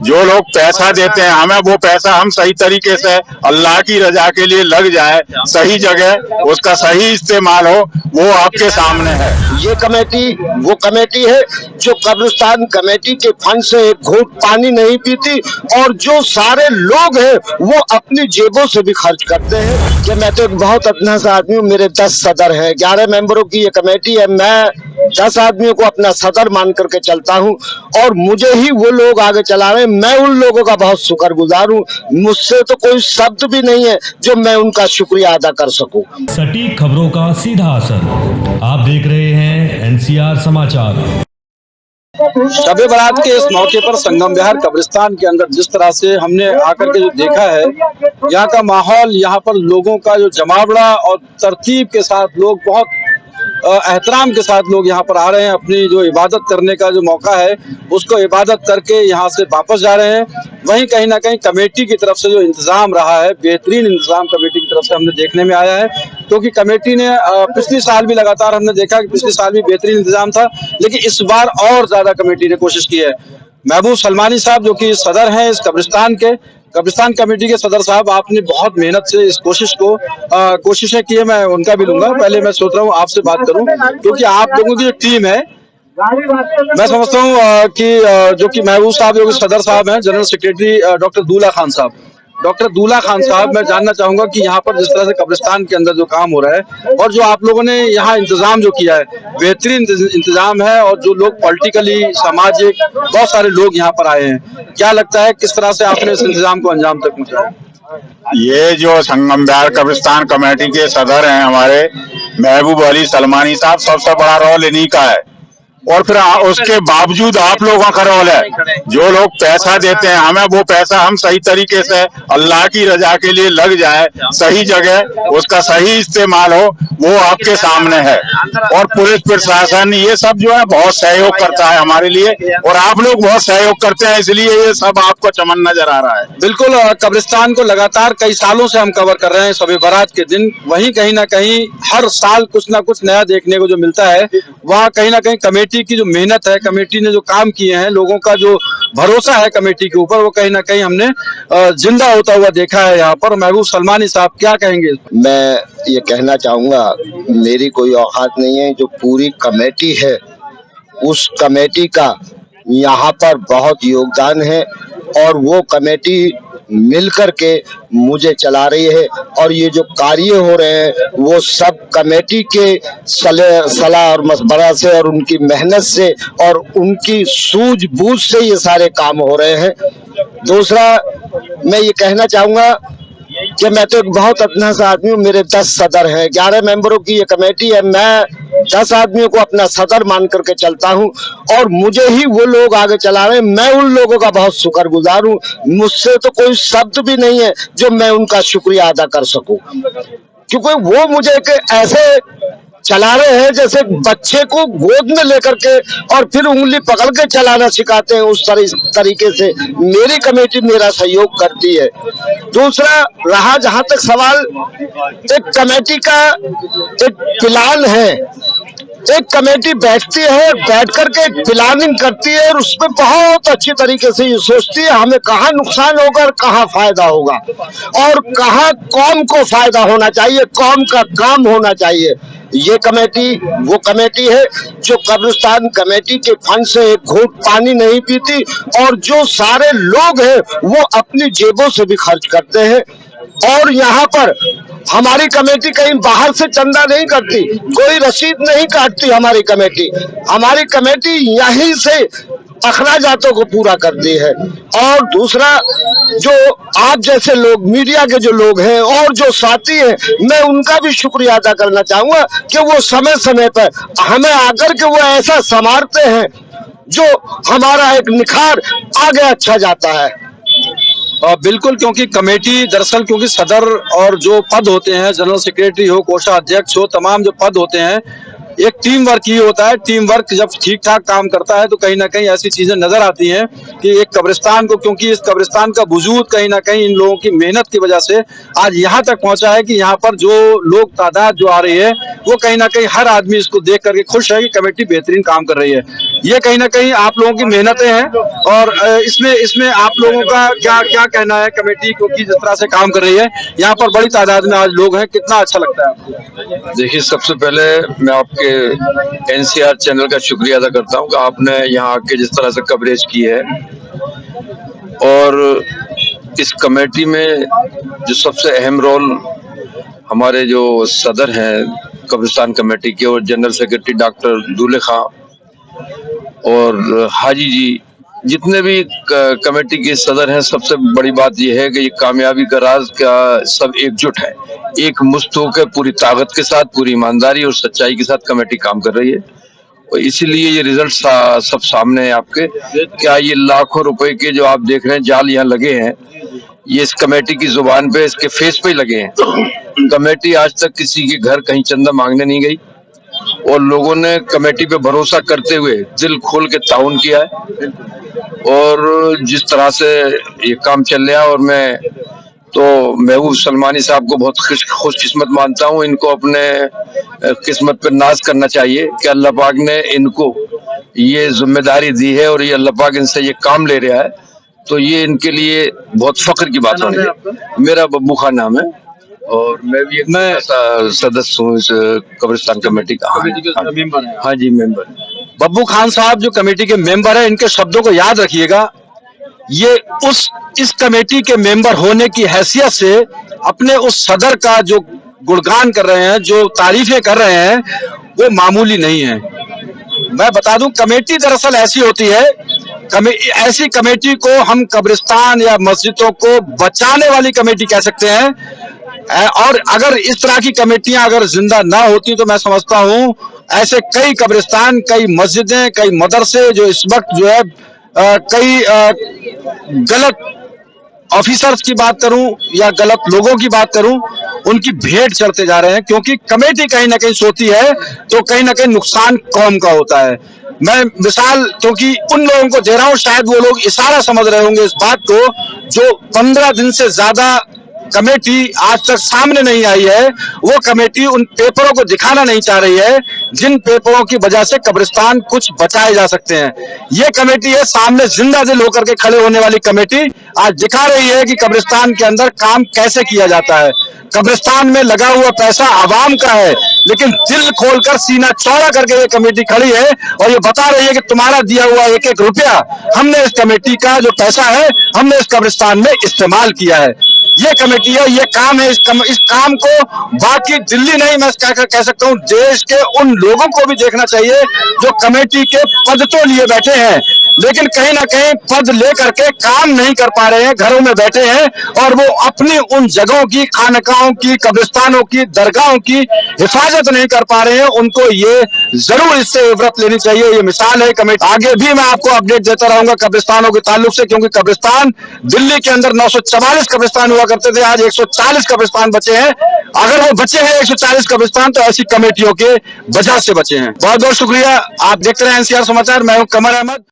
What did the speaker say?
जो लोग पैसा देते हैं हमें, वो पैसा हम सही तरीके से अल्लाह की रजा के लिए लग जाए, सही जगह उसका सही इस्तेमाल हो, वो आपके सामने है। ये कमेटी वो कमेटी है जो कब्रिस्तान कमेटी के फंड से एक घूंट पानी नहीं पीती, और जो सारे लोग हैं वो अपनी जेबों से भी खर्च करते हैं। कि मैं तो एक बहुत अपना सा आदमी हूँ, मेरे 10 सदर हैं, 11 मेंबरों की ये कमेटी है, मैं 10 आदमियों को अपना सदर मान करके चलता हूँ, और मुझे ही वो लोग आगे चला रहे हैं। मैं उन लोगों का बहुत शुक्रगुजार हूँ, मुझसे तो कोई शब्द भी नहीं है जो मैं उनका शुक्रिया अदा कर सकूं। सटीक खबरों का सीधा असर, आप देख रहे हैं एनसीआर समाचार। शब बारात के इस मौके पर संगम विहार कब्रिस्तान के अंदर जिस तरह से हमने आकर के जो देखा है, यहाँ का माहौल, यहाँ पर लोगों का जो जमावड़ा और तरतीब के साथ लोग बहुत एहतराम के साथ लोग यहाँ पर आ रहे हैं, अपनी जो इबादत करने का जो मौका है उसको इबादत करके यहाँ से वापस जा रहे हैं। वहीं कहीं ना कहीं कमेटी की तरफ से जो इंतजाम रहा है, बेहतरीन इंतजाम कमेटी की तरफ से हमने देखने में आया है, क्योंकि कमेटी ने पिछले साल भी लगातार हमने देखा कि पिछले साल भी बेहतरीन इंतजाम था, लेकिन इस बार और ज्यादा कमेटी ने कोशिश की है। महबूब सलमानी साहब जो कि सदर हैं इस कब्रिस्तान कमेटी के सदर साहब, आपने बहुत मेहनत से इस कोशिशें की है, मैं उनका भी लूंगा। पहले मैं सोच रहा हूँ आपसे बात करूं, क्योंकि आप लोगों की जो टीम है, मैं समझता हूँ कि जो कि महबूब साहब जो कि सदर साहब हैं, जनरल सेक्रेटरी डॉक्टर दूल्हा खान साहब, मैं जानना चाहूंगा कि यहाँ पर जिस तरह से कब्रिस्तान के अंदर जो काम हो रहा है और जो आप लोगों ने यहाँ इंतजाम जो किया है, बेहतरीन इंतजाम है, और जो लोग पॉलिटिकली, सामाजिक बहुत सारे लोग यहाँ पर आए हैं, क्या लगता है किस तरह से आपने इस इंतजाम को अंजाम तक पहुँचाया? ये जो संगम विहार कब्रिस्तान कमेटी के सदर हैं हमारे महबूब अली सलमानी साहब, सबसे बड़ा रोल इन्हीं का है, और फिर उसके बावजूद आप लोगों का रोल है। जो लोग पैसा देते हैं हमें, वो पैसा हम सही तरीके से अल्लाह की रजा के लिए लग जाए, सही जगह उसका सही इस्तेमाल हो, वो आपके सामने है। और पुलिस प्रशासन ये सब जो है बहुत सहयोग करता है हमारे लिए, और आप लोग बहुत सहयोग करते हैं, इसलिए ये सब आपको चमन नजर आ रहा है। बिल्कुल, कब्रिस्तान को लगातार कई सालों से हम कवर कर रहे हैं शब बारात के दिन। वहीं कहीं ना कहीं हर साल कुछ ना कुछ नया देखने को जो मिलता है, वहाँ कहीं ना कहीं कमेटी की जो मेहनत है, कमेटी ने जो काम किए हैं, लोगों का जो भरोसा है कमेटी के ऊपर, वो कहीं ना कहीं हमने जिंदा होता हुआ देखा है यहाँ पर। महबूब सलमानी साहब क्या कहेंगे? मैं ये कहना चाहूंगा, मेरी कोई औकात नहीं है, जो पूरी कमेटी है उस कमेटी का यहाँ पर बहुत योगदान है, और वो कमेटी मिलकर के मुझे चला रही है, और ये जो कार्य हो रहे हैं वो सब कमेटी के सलाह और मशवरा से और उनकी मेहनत से और उनकी सूझबूझ से ये सारे काम हो रहे हैं। दूसरा, मैं ये कहना चाहूंगा कि मैं तो एक बहुत अपना सा आदमी हूँ, मेरे 10 सदर हैं, 11 मेंबरों की ये कमेटी है, मैं 10 आदमियों को अपना सदर मान करके चलता हूँ, और मुझे ही वो लोग आगे चला रहे हैं। मैं उन लोगों का बहुत शुक्रगुजार हूँ, मुझसे तो कोई शब्द भी नहीं है जो मैं उनका शुक्रिया अदा कर सकूं, क्योंकि वो मुझे एक ऐसे चला रहे हैं जैसे बच्चे को गोद में लेकर के और फिर उंगली पकड़ के चलाना सिखाते हैं, उस तरीके से मेरी कमेटी मेरा सहयोग करती है। दूसरा रहा जहां तक सवाल, एक कमेटी का एक प्लान है, एक कमेटी बैठती है, बैठ करके प्लानिंग करती है, और उसमें बहुत अच्छी तरीके से ये सोचती है हमें कहाँ नुकसान होगा और कहाँ फायदा होगा, और कहाँ कौम को फायदा होना चाहिए, कौम का काम होना चाहिए। ये कमेटी वो कमेटी है जो कब्रिस्तान कमेटी के फंड से एक घूंट पानी नहीं पीती, और जो सारे लोग हैं वो अपनी जेबों से भी खर्च करते हैं। और यहाँ पर हमारी कमेटी कहीं बाहर से चंदा नहीं करती, कोई रसीद नहीं काटती हमारी कमेटी यहीं से अखराजातों को पूरा करती है। और दूसरा, जो आप जैसे लोग, मीडिया के जो लोग हैं और जो साथी हैं, मैं उनका भी शुक्रिया अदा करना चाहूंगा कि वो समय समय पर हमें आकर के वो ऐसा संवारते हैं जो हमारा एक निखार आगे अच्छा जाता है। बिल्कुल, क्योंकि कमेटी दरअसल, क्योंकि सदर और जो पद होते हैं, जनरल सेक्रेटरी हो, कोषाध्यक्ष हो, तमाम जो पद होते हैं, एक टीम वर्क ही होता है। टीम वर्क जब ठीक ठाक काम करता है तो कहीं ना कहीं ऐसी चीजें नजर आती हैं कि एक कब्रिस्तान को, क्योंकि इस कब्रिस्तान का वजूद कहीं ना कहीं इन लोगों की मेहनत की वजह से आज यहाँ तक पहुंचा है कि यहाँ पर जो लोग तादाद जो आ रही है वो कहीं ना कहीं हर आदमी इसको देख करके खुश है कि कमेटी बेहतरीन काम कर रही है। ये कहीं ना कहीं आप लोगों की मेहनतें हैं और इसमें आप लोगों का क्या कहना है कमेटी क्योंकि जिस तरह से काम कर रही है, यहाँ पर बड़ी तादाद में आज लोग हैं, कितना अच्छा लगता है आपको? देखिए, सबसे पहले मैं आपके एनसीआर चैनल का शुक्रिया अदा करता हूँ कि आपने यहाँ आके जिस तरह से कवरेज की है। और इस कमेटी में जो सबसे अहम रोल हमारे जो सदर हैं कब्रिस्तान कमेटी के और जनरल सेक्रेटरी डॉक्टर दूल्हे खां और हाजी जी, जितने भी कमेटी के सदर हैं, सबसे बड़ी बात यह है कि ये कामयाबी का राज का सब एकजुट है, एक मुश्त होकर पूरी ताकत के साथ, पूरी ईमानदारी और सच्चाई के साथ कमेटी काम कर रही है। और इसीलिए ये रिजल्ट सब सामने है आपके। क्या ये लाखों रुपए के जो आप देख रहे हैं जाल यहाँ लगे हैं, ये इस कमेटी की जुबान पे, इसके फेस पे ही लगे हैं। कमेटी आज तक किसी के घर कहीं चंदा मांगने नहीं गई और लोगों ने कमेटी पे भरोसा करते हुए दिल खोल के ताउन किया है। और जिस तरह से ये काम चल रहा है, और मैं तो महबूब सलमानी साहब को बहुत खुशकिस्मत मानता हूँ। इनको अपने किस्मत पर नाज करना चाहिए कि अल्लाह पाक ने इनको ये जिम्मेदारी दी है और ये अल्लाह पाक इनसे ये काम ले रहा है, तो ये इनके लिए बहुत फख्र की बात होनी है। मेरा बब्बू खान नाम है और मैं भी एक सदस्य हूँ इस कब्रिस्तान कमेटी का। हाँ जी, मेंबर। बब्बू खान साहब जो कमेटी के मेंबर है, इनके शब्दों को याद रखिएगा। ये इस कमेटी के मेंबर होने की हैसियत से अपने उस सदर का जो गुणगान कर रहे हैं, जो तारीफें कर रहे हैं, वो मामूली नहीं है। मैं बता दूं, कमेटी दरअसल ऐसी होती है, ऐसी कमेटी को हम कब्रिस्तान या मस्जिदों को बचाने वाली कमेटी कह सकते हैं। और अगर इस तरह की कमेटियां अगर जिंदा ना होती तो मैं समझता हूं ऐसे कई कब्रिस्तान, कई मस्जिदें, कई मदरसे जो इस वक्त जो है कई गलत ऑफिसर्स की बात करूं या गलत लोगों की बात करूं, उनकी भेंट चढ़ते जा रहे हैं। क्योंकि कमेटी कहीं ना कहीं सोती है तो कहीं ना कहीं नुकसान कौम का होता है। मैं मिसाल क्योंकि उन लोगों को दे रहा हूं, शायद वो लोग इशारा समझ रहे होंगे इस बात को, जो 15 दिन से ज्यादा कमेटी आज तक सामने नहीं आई है। वो कमेटी उन पेपरों को दिखाना नहीं चाह रही है जिन पेपरों की वजह से कब्रिस्तान कुछ बचाए जा सकते हैं। ये कमेटी है सामने जिंदा दिल होकर के खड़े होने वाली कमेटी, आज दिखा रही है कि कब्रिस्तान के अंदर काम कैसे किया जाता है। कब्रिस्तान में लगा हुआ पैसा आवाम का है, लेकिन दिल खोलकर सीना चौड़ा करके ये कमेटी खड़ी है और ये बता रही है कि तुम्हारा दिया हुआ एक एक रुपया हमने इस कमेटी का जो पैसा है हमने इस कब्रिस्तान में इस्तेमाल किया है। ये कमेटी है, ये काम है। इस काम को बाकी दिल्ली नहीं, मैं कह सकता हूँ देश के उन लोगों को भी देखना चाहिए जो कमेटी के पद तो लिए बैठे हैं लेकिन कहीं ना कहीं पद लेकर के काम नहीं कर पा रहे हैं, घरों में बैठे हैं और वो अपनी उन जगहों की, खानकाहों की, कब्रिस्तानों की, दरगाहों की हिफाजत नहीं कर पा रहे हैं। उनको ये जरूर इससे इबरत लेनी चाहिए। ये मिसाल है कमेटी। आगे भी मैं आपको अपडेट देता रहूंगा कब्रिस्तानों के ताल्लुक से, क्योंकि कब्रिस्तान दिल्ली के अंदर 944 कब्रिस्तान हुआ करते थे, आज 140 कब्रिस्तान बचे हैं। अगर वो बचे हैं 140 कब्रिस्तान तो ऐसी कमेटियों के वजह से बचे हैं। बहुत बहुत शुक्रिया। आप देखते रहे एनसीआर समाचार। मैं हूं कमर अहमद।